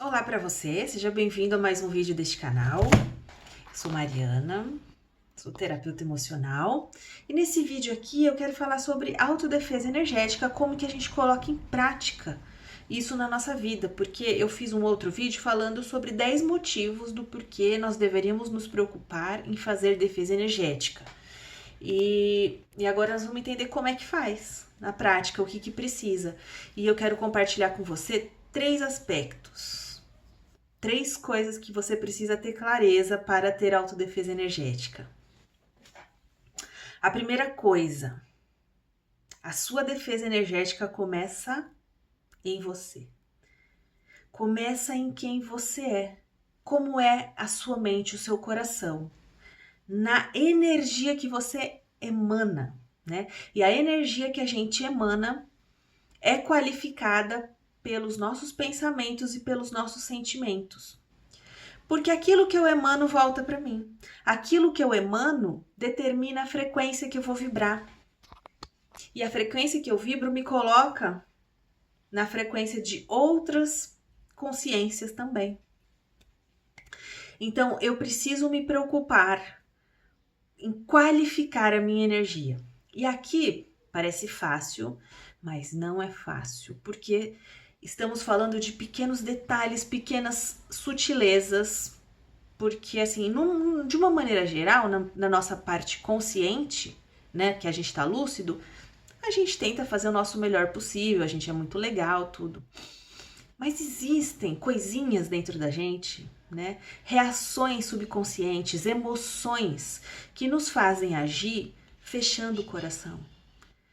Olá para você, seja bem-vindo a mais um vídeo deste canal. Eu sou Mariana, sou terapeuta emocional e nesse vídeo aqui eu quero falar sobre autodefesa energética, como que a gente coloca em prática isso na nossa vida, porque eu fiz um outro vídeo falando sobre 10 motivos do porquê nós deveríamos nos preocupar em fazer defesa energética. E agora nós vamos entender como é que faz na prática, o que que precisa. E eu quero compartilhar com você 3 coisas que você precisa ter clareza para ter autodefesa energética. A primeira coisa, a sua defesa energética começa em você. Começa em quem você é. Como é a sua mente, o seu coração. Na energia que você emana, né? E a energia que a gente emana é qualificada pelos nossos pensamentos e pelos nossos sentimentos. Porque aquilo que eu emano volta para mim. Aquilo que eu emano determina a frequência que eu vou vibrar. E a frequência que eu vibro me coloca na frequência de outras consciências também. Então, eu preciso me preocupar em qualificar a minha energia. E aqui parece fácil, mas não é fácil, porque estamos falando de pequenos detalhes, pequenas sutilezas, porque assim, de uma maneira geral, na nossa parte consciente, né, que a gente tá lúcido, a gente tenta fazer o nosso melhor possível, a gente é muito legal, tudo. Mas existem coisinhas dentro da gente, né? Reações subconscientes, emoções que nos fazem agir fechando o coração,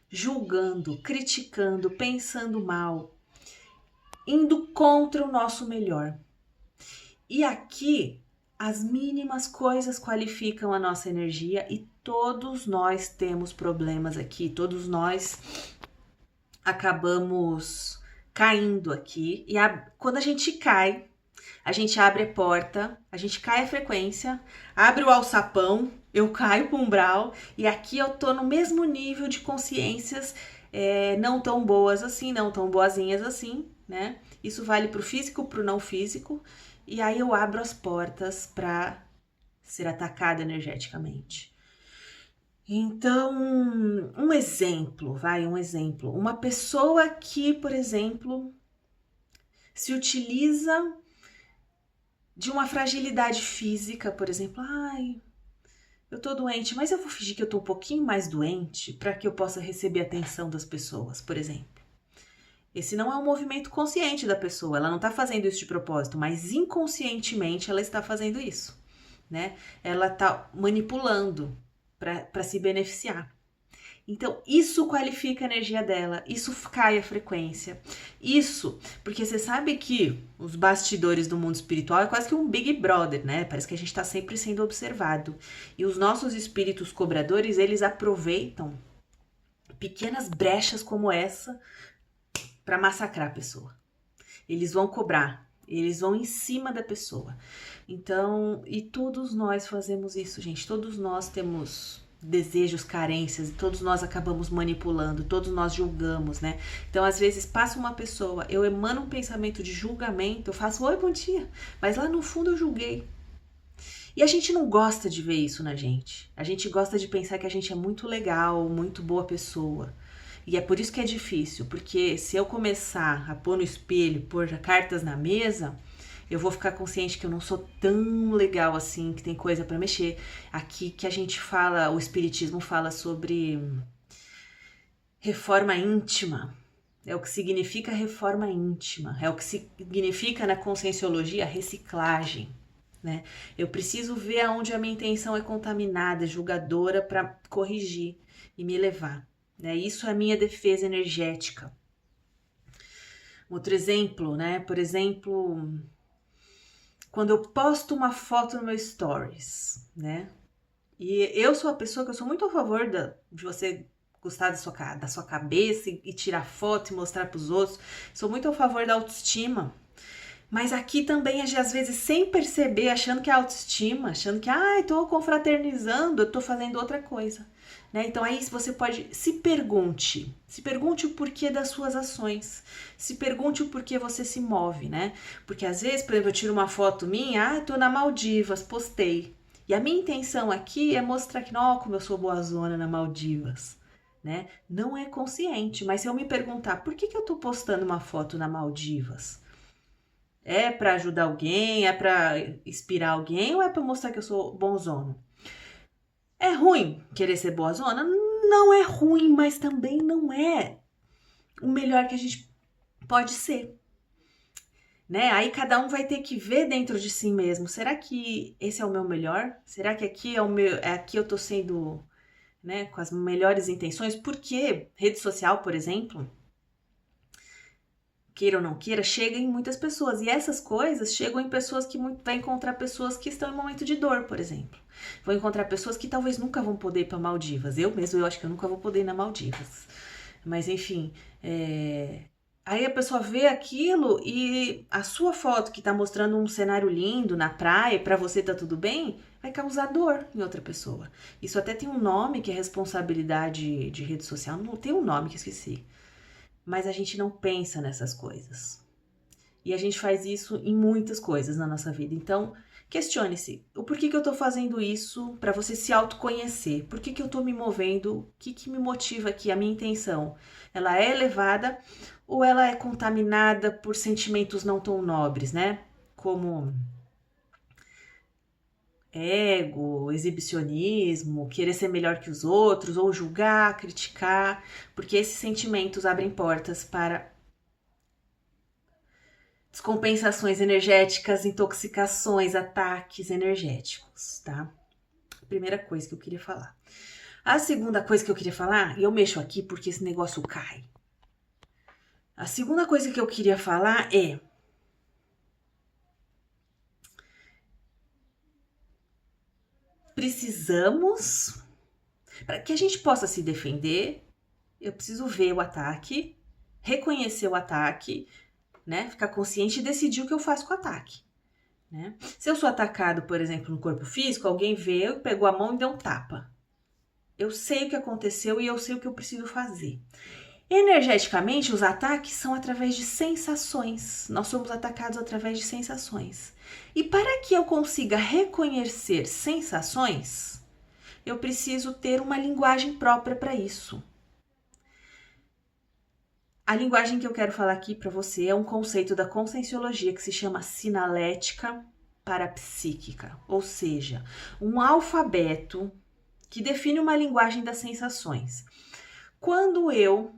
julgando, criticando, pensando mal, indo contra o nosso melhor. E aqui, as mínimas coisas qualificam a nossa energia e todos nós temos problemas aqui, todos nós acabamos caindo aqui. E quando a gente cai, a gente abre a porta, a gente cai a frequência, abre o alçapão, eu caio pro umbral e aqui eu tô no mesmo nível de consciências não tão boas assim, não tão boazinhas assim, né? Isso vale pro físico, pro não físico. E aí eu abro as portas para ser atacada energeticamente. Então, um exemplo. Uma pessoa que, por exemplo, se utiliza de uma fragilidade física, por exemplo, eu tô doente, mas eu vou fingir que eu tô um pouquinho mais doente para que eu possa receber a atenção das pessoas, por exemplo. Esse não é um movimento consciente da pessoa, ela não tá fazendo isso de propósito, mas inconscientemente ela está fazendo isso, né? Ela tá manipulando para se beneficiar. Então, isso qualifica a energia dela, isso cai a frequência. Isso, porque você sabe que os bastidores do mundo espiritual é quase que um Big Brother, né? Parece que a gente tá sempre sendo observado. E os nossos espíritos cobradores, eles aproveitam pequenas brechas como essa para massacrar a pessoa. Eles vão cobrar, eles vão em cima da pessoa. Então, e todos nós fazemos isso, gente. Todos nós temos desejos, carências, e todos nós acabamos manipulando, todos nós julgamos, né? Então, às vezes, passa uma pessoa, eu emano um pensamento de julgamento, eu faço, oi, bom dia, mas lá no fundo eu julguei. E a gente não gosta de ver isso na gente. A gente gosta de pensar que a gente é muito legal, muito boa pessoa. E é por isso que é difícil, porque se eu começar a pôr no espelho, pôr cartas na mesa, eu vou ficar consciente que eu não sou tão legal assim, que tem coisa para mexer. Aqui que a gente fala, o espiritismo fala sobre reforma íntima. É o que significa reforma íntima, é o que significa na conscienciologia reciclagem, né? Eu preciso ver aonde a minha intenção é contaminada, julgadora, para corrigir e me elevar. Né? Isso é a minha defesa energética. Outro exemplo, né? Por exemplo, quando eu posto uma foto no meu stories, né? E eu sou a pessoa que eu sou muito a favor de você gostar da sua cabeça e tirar foto e mostrar para os outros. Sou muito a favor da autoestima. Mas aqui também, às vezes, sem perceber, achando que é autoestima, achando que, tô confraternizando, eu tô fazendo outra coisa. Né? Então aí você pode, se pergunte o porquê das suas ações, se pergunte o porquê você se move, né? Porque às vezes, por exemplo, eu tiro uma foto minha, tô na Maldivas, postei. E a minha intenção aqui é mostrar que, ó, como eu sou boazona na Maldivas, né? Não é consciente, mas se eu me perguntar, por que eu tô postando uma foto na Maldivas? É para ajudar alguém, é para inspirar alguém ou é para mostrar que eu sou bonzona? É ruim querer ser boazona? Não é ruim, mas também não é o melhor que a gente pode ser, né? Aí cada um vai ter que ver dentro de si mesmo. Será que esse é o meu melhor? Será que aqui é o meu, aqui eu tô sendo, né, com as melhores intenções? Porque rede social, por exemplo, queira ou não queira, chega em muitas pessoas. E essas coisas chegam em pessoas que vai encontrar pessoas que estão em momento de dor, por exemplo. Vou encontrar pessoas que talvez nunca vão poder ir para Maldivas. Eu acho que eu nunca vou poder ir na Maldivas. Mas enfim, aí a pessoa vê aquilo e a sua foto que tá mostrando um cenário lindo na praia, para você tá tudo bem, vai causar dor em outra pessoa. Isso até tem um nome que é responsabilidade de rede social. Não tem um nome que eu esqueci. Mas a gente não pensa nessas coisas. E a gente faz isso em muitas coisas na nossa vida. Então, questione-se. O porquê que eu tô fazendo isso para você se autoconhecer? Por que eu tô me movendo? O que me motiva aqui? A minha intenção, ela é elevada ou ela é contaminada por sentimentos não tão nobres, né? Como ego, exibicionismo, querer ser melhor que os outros, ou julgar, criticar, porque esses sentimentos abrem portas para descompensações energéticas, intoxicações, ataques energéticos, tá? Primeira coisa que eu queria falar. A segunda coisa que eu queria falar, e eu mexo aqui porque esse negócio cai. A segunda coisa que eu queria falar é: precisamos, para que a gente possa se defender, eu preciso ver o ataque, reconhecer o ataque, né? Ficar consciente e decidir o que eu faço com o ataque. Né? Se eu sou atacado, por exemplo, no corpo físico, alguém veio, pegou a mão e deu um tapa. Eu sei o que aconteceu e eu sei o que eu preciso fazer. Energeticamente, os ataques são através de sensações. Nós somos atacados através de sensações. E para que eu consiga reconhecer sensações, eu preciso ter uma linguagem própria para isso. A linguagem que eu quero falar aqui para você é um conceito da conscienciologia que se chama sinalética parapsíquica, ou seja, um alfabeto que define uma linguagem das sensações. Quando eu,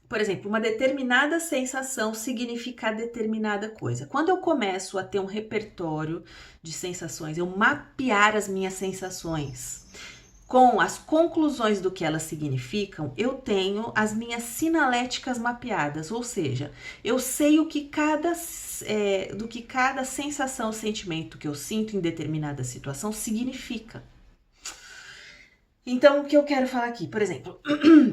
por exemplo, uma determinada sensação significa determinada coisa. Quando eu começo a ter um repertório de sensações, eu mapear as minhas sensações com as conclusões do que elas significam, eu tenho as minhas sinaléticas mapeadas, ou seja, eu sei o que do que cada sensação, sentimento que eu sinto em determinada situação significa. Então, o que eu quero falar aqui, por exemplo,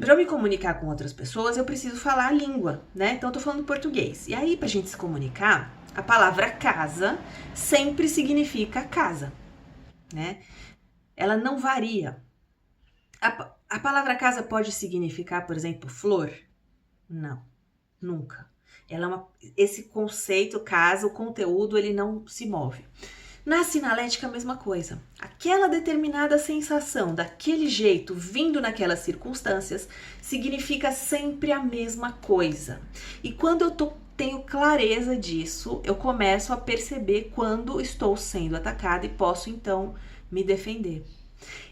para eu me comunicar com outras pessoas, eu preciso falar a língua, né? Então, eu tô falando português. E aí, pra gente se comunicar, a palavra casa sempre significa casa, né? Ela não varia. A palavra casa pode significar, por exemplo, flor? Não, nunca. Esse conceito, casa, o conteúdo, ele não se move. Na sinalética, a mesma coisa. Aquela determinada sensação, daquele jeito, vindo naquelas circunstâncias, significa sempre a mesma coisa. E quando eu tenho clareza disso, eu começo a perceber quando estou sendo atacada e posso, então, me defender.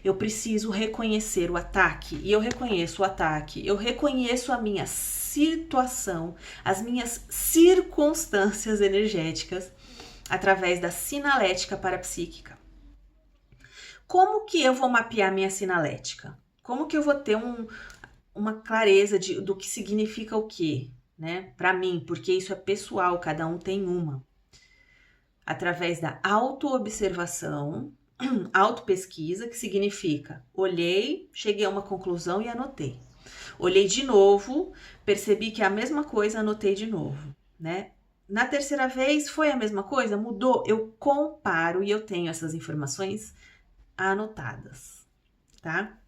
Eu preciso reconhecer o ataque. E eu reconheço o ataque. Eu reconheço a minha situação, as minhas circunstâncias energéticas através da sinalética parapsíquica. Como que eu vou mapear minha sinalética? Como que eu vou ter uma clareza do que significa o quê, né? Para mim, porque isso é pessoal, cada um tem uma. Através da autoobservação, autopesquisa, que significa olhei, cheguei a uma conclusão e anotei. Olhei de novo, percebi que é a mesma coisa, anotei de novo, né? Na terceira vez foi a mesma coisa? Mudou? Eu comparo e eu tenho essas informações anotadas, tá?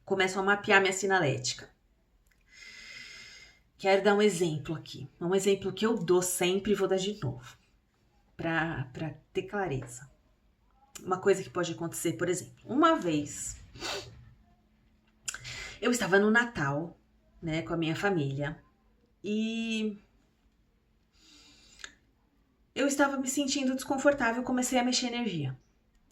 Começo a mapear minha sinalética. Quero dar um exemplo aqui. Um exemplo que eu dou sempre e vou dar de novo, para ter clareza. Uma coisa que pode acontecer, por exemplo, uma vez eu estava no Natal, né, com a minha família e eu estava me sentindo desconfortável, comecei a mexer energia.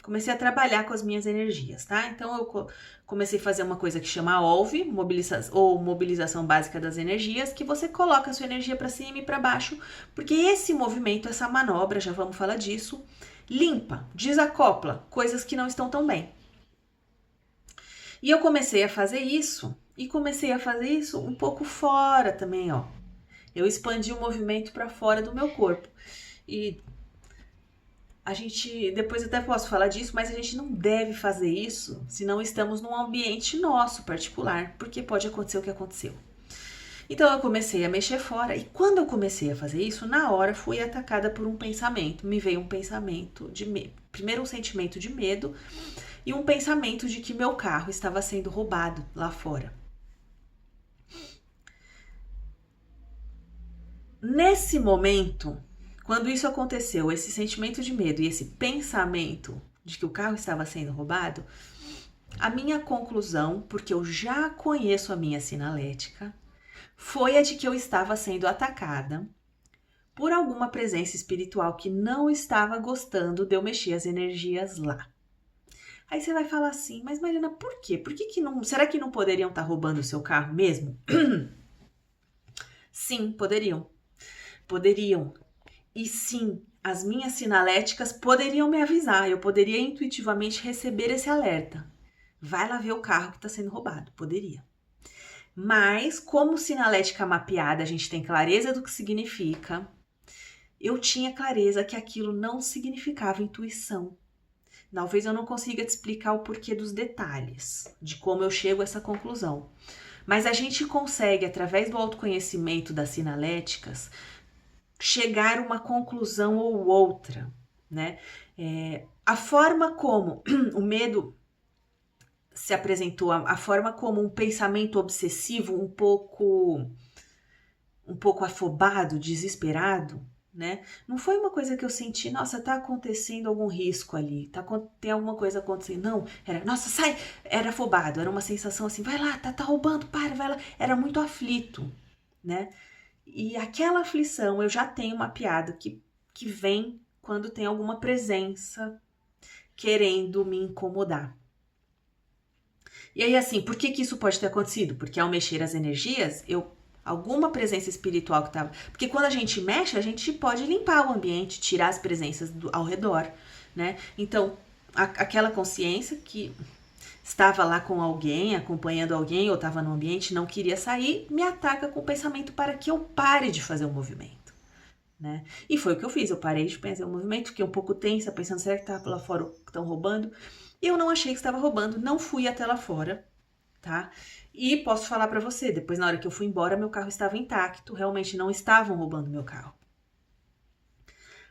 Comecei a trabalhar com as minhas energias, tá? Então eu comecei a fazer uma coisa que chama OLV, mobilização básica das energias, que você coloca a sua energia para cima e para baixo, porque esse movimento, essa manobra, já vamos falar disso, limpa, desacopla coisas que não estão tão bem. E eu comecei a fazer isso, e comecei a fazer isso um pouco fora também, ó. Eu expandi o movimento para fora do meu corpo. E a gente, depois eu até posso falar disso, mas a gente não deve fazer isso se não estamos num ambiente nosso particular, porque pode acontecer o que aconteceu. Então eu comecei a mexer fora e quando eu comecei a fazer isso, na hora fui atacada por um pensamento. Me veio um pensamento de medo. Primeiro um sentimento de medo e um pensamento de que meu carro estava sendo roubado lá fora. Nesse momento, quando isso aconteceu, esse sentimento de medo e esse pensamento de que o carro estava sendo roubado, a minha conclusão, porque eu já conheço a minha sinalética, foi a de que eu estava sendo atacada por alguma presença espiritual que não estava gostando de eu mexer as energias lá. Aí você vai falar assim, mas Mariana, por quê? Por que não? Será que não poderiam estar roubando o seu carro mesmo? Sim, poderiam. Poderiam. E sim, as minhas sinaléticas poderiam me avisar, eu poderia intuitivamente receber esse alerta. Vai lá ver o carro que está sendo roubado, poderia. Mas, como sinalética mapeada, a gente tem clareza do que significa, eu tinha clareza que aquilo não significava intuição. Talvez eu não consiga te explicar o porquê dos detalhes, de como eu chego a essa conclusão. Mas a gente consegue, através do autoconhecimento das sinaléticas, chegar a uma conclusão ou outra, né? A forma como o medo se apresentou, a forma como um pensamento obsessivo um pouco afobado, desesperado, né? Não foi uma coisa que eu senti, nossa, tá acontecendo algum risco ali, tem alguma coisa acontecendo. Não, era, nossa, sai, era afobado, era uma sensação assim, vai lá, tá roubando, para, vai lá. Era muito aflito, né? E aquela aflição eu já tenho mapeado que vem quando tem alguma presença querendo me incomodar. E aí, assim, por que isso pode ter acontecido? Porque ao mexer as energias, alguma presença espiritual que estava. Porque quando a gente mexe, a gente pode limpar o ambiente, tirar as presenças ao redor, né? Então, aquela consciência que estava lá com alguém, acompanhando alguém, ou estava no ambiente, não queria sair, me ataca com o pensamento para que eu pare de fazer o movimento, né? E foi o que eu fiz, eu parei de fazer o movimento, fiquei um pouco tensa, pensando, será que tá lá fora que estão roubando? Eu não achei que estava roubando, não fui até lá fora, tá? E posso falar para você, depois na hora que eu fui embora, meu carro estava intacto, realmente não estavam roubando meu carro.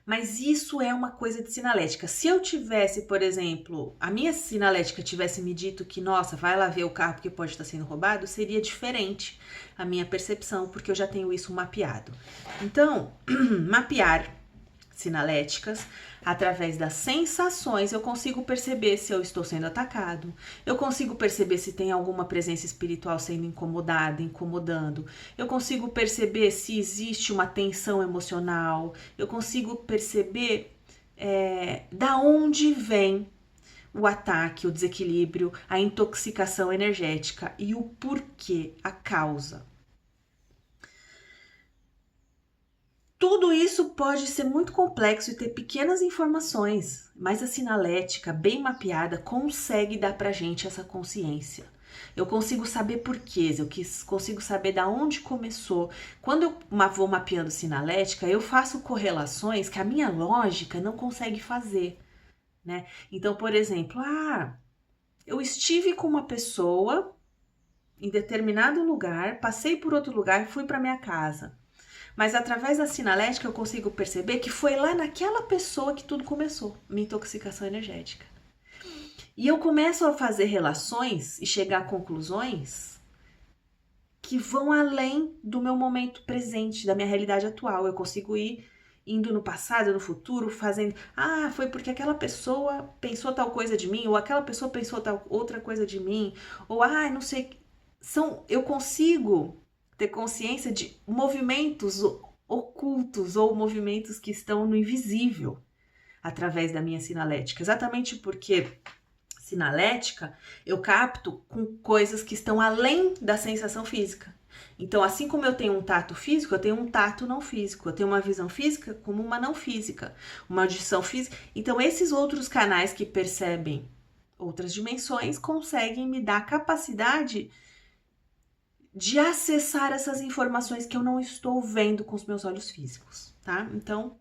Mas isso é uma coisa de sinalética. Se eu tivesse, por exemplo, a minha sinalética tivesse me dito que, nossa, vai lá ver o carro porque pode estar sendo roubado, seria diferente a minha percepção, porque eu já tenho isso mapeado. Então, mapear sinaléticas, através das sensações, eu consigo perceber se eu estou sendo atacado, eu consigo perceber se tem alguma presença espiritual sendo incomodada, incomodando, eu consigo perceber se existe uma tensão emocional, eu consigo perceber da onde vem o ataque, o desequilíbrio, a intoxicação energética e o porquê, a causa. Tudo isso pode ser muito complexo e ter pequenas informações, mas a sinalética bem mapeada consegue dar pra gente essa consciência. Eu consigo saber porquês, eu consigo saber da onde começou. Quando eu vou mapeando sinalética, eu faço correlações que a minha lógica não consegue fazer, né? Então, por exemplo, eu estive com uma pessoa em determinado lugar, passei por outro lugar e fui para minha casa. Mas através da sinalética eu consigo perceber que foi lá naquela pessoa que tudo começou, minha intoxicação energética. E eu começo a fazer relações e chegar a conclusões que vão além do meu momento presente, da minha realidade atual. Eu consigo ir indo no passado, no futuro, fazendo... Ah, foi porque aquela pessoa pensou tal coisa de mim, ou aquela pessoa pensou tal outra coisa de mim, ou não sei... Eu consigo ter consciência de movimentos ocultos ou movimentos que estão no invisível através da minha sinalética. Exatamente porque sinalética eu capto com coisas que estão além da sensação física. Então, assim como eu tenho um tato físico, eu tenho um tato não físico. Eu tenho uma visão física como uma não física, uma audição física. Então, esses outros canais que percebem outras dimensões conseguem me dar a capacidade de acessar essas informações que eu não estou vendo com os meus olhos físicos, tá? Então,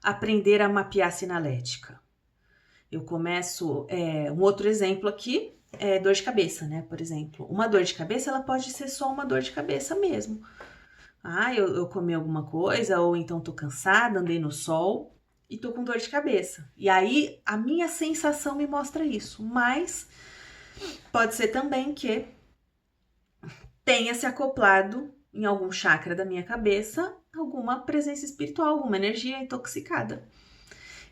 aprender a mapear a sinalética. Eu começo, um outro exemplo aqui é dor de cabeça, né? Por exemplo, uma dor de cabeça, ela pode ser só uma dor de cabeça mesmo. Eu comi alguma coisa, ou então tô cansada, andei no sol e tô com dor de cabeça. E aí, a minha sensação me mostra isso. Mas pode ser também que tenha se acoplado em algum chakra da minha cabeça alguma presença espiritual, alguma energia intoxicada.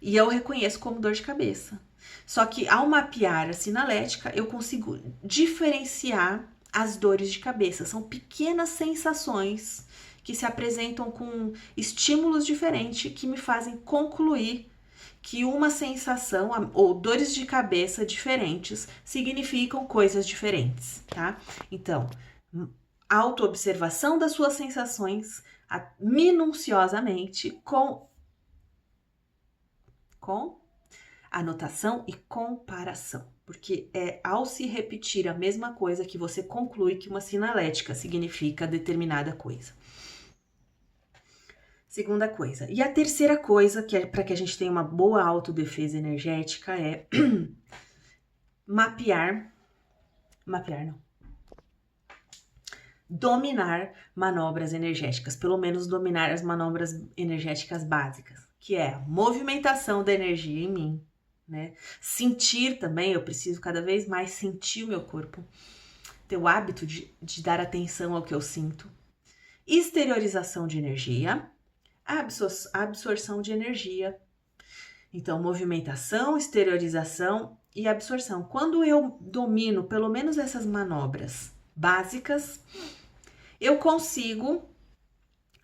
E eu reconheço como dor de cabeça. Só que ao mapear a sinalética, eu consigo diferenciar as dores de cabeça. São pequenas sensações que se apresentam com estímulos diferentes que me fazem concluir que uma sensação ou dores de cabeça diferentes significam coisas diferentes, tá? Então, autoobservação das suas sensações minuciosamente com anotação e comparação, porque é ao se repetir a mesma coisa que você conclui que uma sinalética significa determinada coisa. Segunda coisa. E a terceira coisa, que é para que a gente tenha uma boa autodefesa energética, é dominar manobras energéticas, pelo menos dominar as manobras energéticas básicas, que é a movimentação da energia em mim, né? Sentir também, eu preciso cada vez mais sentir o meu corpo, ter o hábito de dar atenção ao que eu sinto. Exteriorização de energia, absorção de energia. Então, movimentação, exteriorização e absorção. Quando eu domino pelo menos essas manobras básicas, eu consigo,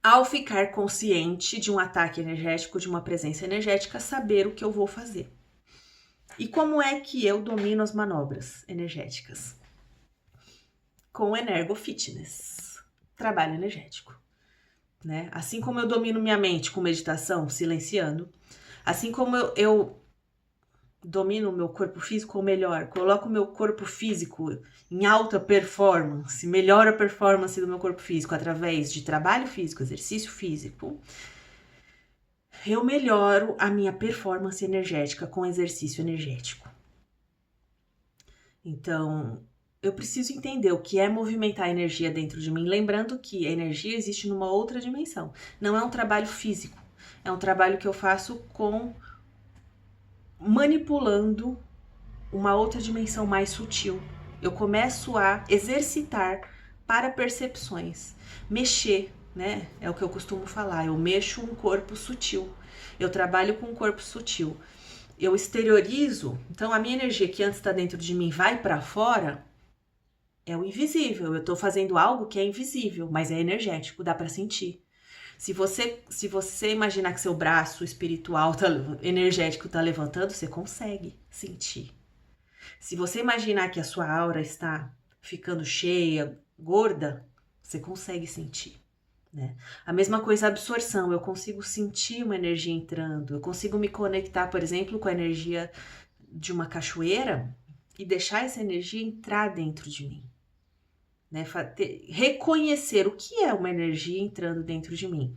ao ficar consciente de um ataque energético, de uma presença energética, saber o que eu vou fazer. E como é que eu domino as manobras energéticas? Com energofitness, trabalho energético, né? Assim como eu domino minha mente com meditação, silenciando, assim como eu domino o meu corpo físico, ou melhor, coloco o meu corpo físico em alta performance, melhoro a performance do meu corpo físico através de trabalho físico, exercício físico, eu melhoro a minha performance energética com exercício energético. Então, eu preciso entender o que é movimentar a energia dentro de mim, lembrando que a energia existe numa outra dimensão. Não é um trabalho físico, é um trabalho que eu faço manipulando uma outra dimensão mais sutil. Eu começo a exercitar para percepções, mexer, né? É o que eu costumo falar, eu mexo um corpo sutil, eu trabalho com um corpo sutil, eu exteriorizo, então a minha energia que antes está dentro de mim vai para fora, é o invisível, eu estou fazendo algo que é invisível, mas é energético, dá para sentir. Se você imaginar que seu braço espiritual, energético está levantando, você consegue sentir. Se você imaginar que a sua aura está ficando cheia, gorda, você consegue sentir, né? A mesma coisa a absorção, eu consigo sentir uma energia entrando, eu consigo me conectar, por exemplo, com a energia de uma cachoeira e deixar essa energia entrar dentro de mim, né? Reconhecer o que é uma energia entrando dentro de mim.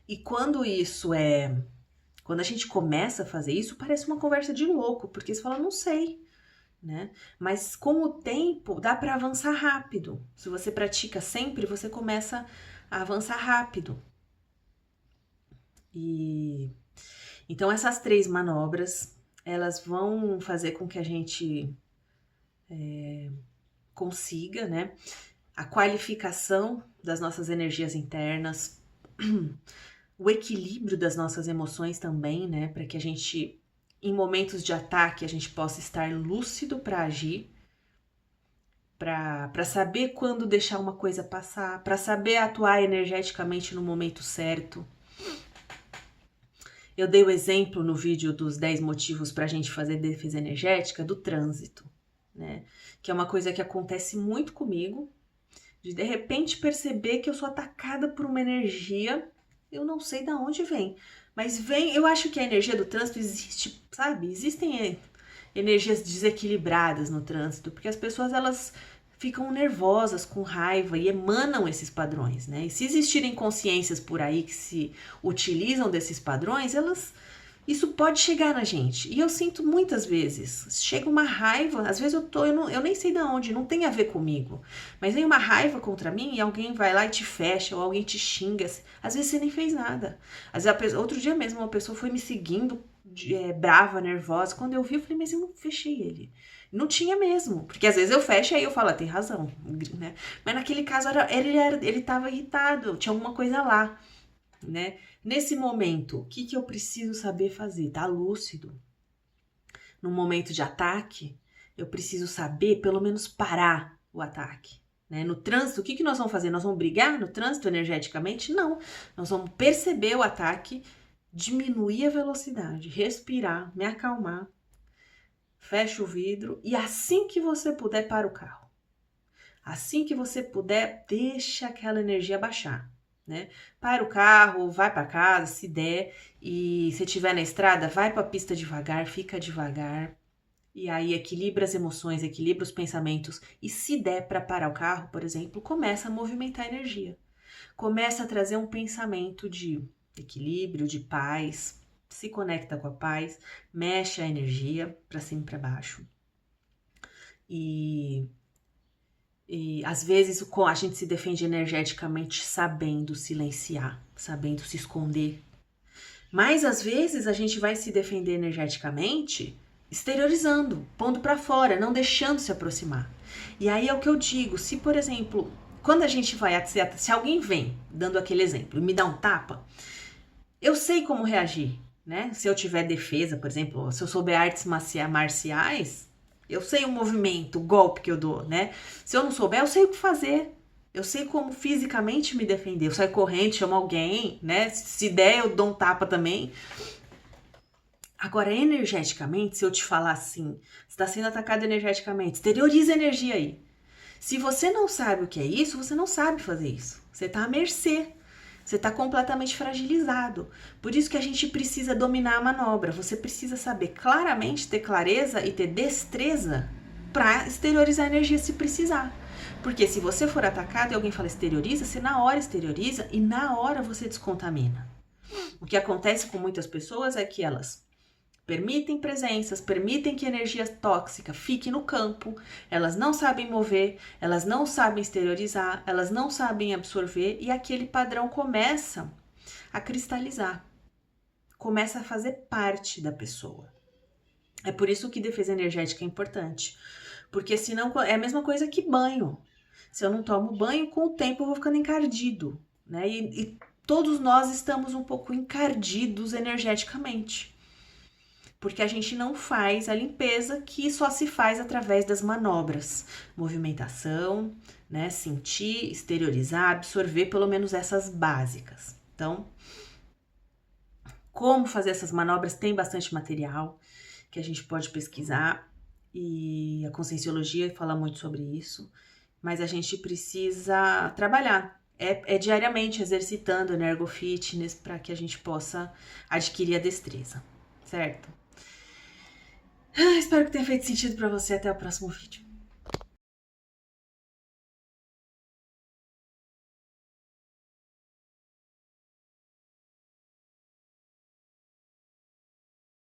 E quando a gente começa a fazer isso, parece uma conversa de louco, porque você fala, não sei. né? Mas com o tempo dá para avançar rápido. Se você pratica sempre, você começa a avançar rápido. E então essas 3 manobras, elas vão fazer com que a gente consiga, né, a qualificação das nossas energias internas, o equilíbrio das nossas emoções também, né, para que a gente, em momentos de ataque, a gente possa estar lúcido para agir, para saber quando deixar uma coisa passar, para saber atuar energeticamente no momento certo. Eu dei o exemplo no vídeo dos 10 motivos para a gente fazer defesa energética do trânsito, né? Que é uma coisa que acontece muito comigo, de repente perceber que eu sou atacada por uma energia, eu não sei de onde vem, mas vem, eu acho que a energia do trânsito existe, sabe? Existem energias desequilibradas no trânsito, porque as pessoas, elas ficam nervosas, com raiva e emanam esses padrões, né? E se existirem consciências por aí que se utilizam desses padrões, isso pode chegar na gente. E eu sinto muitas vezes, chega uma raiva, às vezes eu nem sei de onde, não tem a ver comigo, mas vem uma raiva contra mim e alguém vai lá e te fecha, ou alguém te xinga, às vezes você nem fez nada. Às vezes, outro dia mesmo, uma pessoa foi me seguindo, brava, nervosa, quando eu vi, eu falei, mas eu não fechei ele. Não tinha mesmo, porque às vezes eu fecho e aí eu falo, tem razão, né? Mas naquele caso ele tava irritado, tinha alguma coisa lá, né? Nesse momento, o que eu preciso saber fazer? Tá lúcido. No momento de ataque, eu preciso saber pelo menos parar o ataque, né? No trânsito, o que nós vamos fazer? Nós vamos brigar no trânsito energeticamente? Não. Nós vamos perceber o ataque, diminuir a velocidade, respirar, me acalmar, fecha o vidro e assim que você puder, para o carro. Assim que você puder, deixa aquela energia baixar, né? Para o carro, vai para casa, se der, e se estiver na estrada, vai para a pista devagar, fica devagar, e aí equilibra as emoções, equilibra os pensamentos, e se der para parar o carro, por exemplo, começa a movimentar a energia. Começa a trazer um pensamento de equilíbrio, de paz, se conecta com a paz, mexe a energia para cima e para baixo. E às vezes a gente se defende energeticamente sabendo silenciar, sabendo se esconder. Mas às vezes a gente vai se defender energeticamente exteriorizando, pondo para fora, não deixando se aproximar. E aí é o que eu digo, se por exemplo, quando a gente vai, se alguém vem, dando aquele exemplo, e me dá um tapa, eu sei como reagir, né? Se eu tiver defesa, por exemplo, se eu souber artes marciais, eu sei o movimento, o golpe que eu dou, né? Se eu não souber, eu sei o que fazer. Eu sei como fisicamente me defender. Eu saio correndo, chamo alguém, né? Se der, eu dou um tapa também. Agora, energeticamente, se eu te falar assim, você está sendo atacado energeticamente, exterioriza a energia aí. Se você não sabe o que é isso, você não sabe fazer isso. Você está à mercê. Você está completamente fragilizado. Por isso que a gente precisa dominar a manobra. Você precisa saber claramente, ter clareza e ter destreza para exteriorizar a energia se precisar. Porque se você for atacado e alguém fala exterioriza, você na hora exterioriza e na hora você descontamina. O que acontece com muitas pessoas é que elas permitem presenças, permitem que energia tóxica fique no campo, elas não sabem mover, elas não sabem exteriorizar, elas não sabem absorver e aquele padrão começa a cristalizar, começa a fazer parte da pessoa. É por isso que defesa energética é importante, porque senão é a mesma coisa que banho. Se eu não tomo banho, com o tempo eu vou ficando encardido, né? E todos nós estamos um pouco encardidos energeticamente. Porque a gente não faz a limpeza que só se faz através das manobras. Movimentação, né? Sentir, exteriorizar, absorver pelo menos essas básicas. Então, como fazer essas manobras? Tem bastante material que a gente pode pesquisar e a Conscienciologia fala muito sobre isso, mas a gente precisa trabalhar. É diariamente exercitando energofitness para que a gente possa adquirir a destreza, certo? Espero que tenha feito sentido para você. Até o próximo vídeo.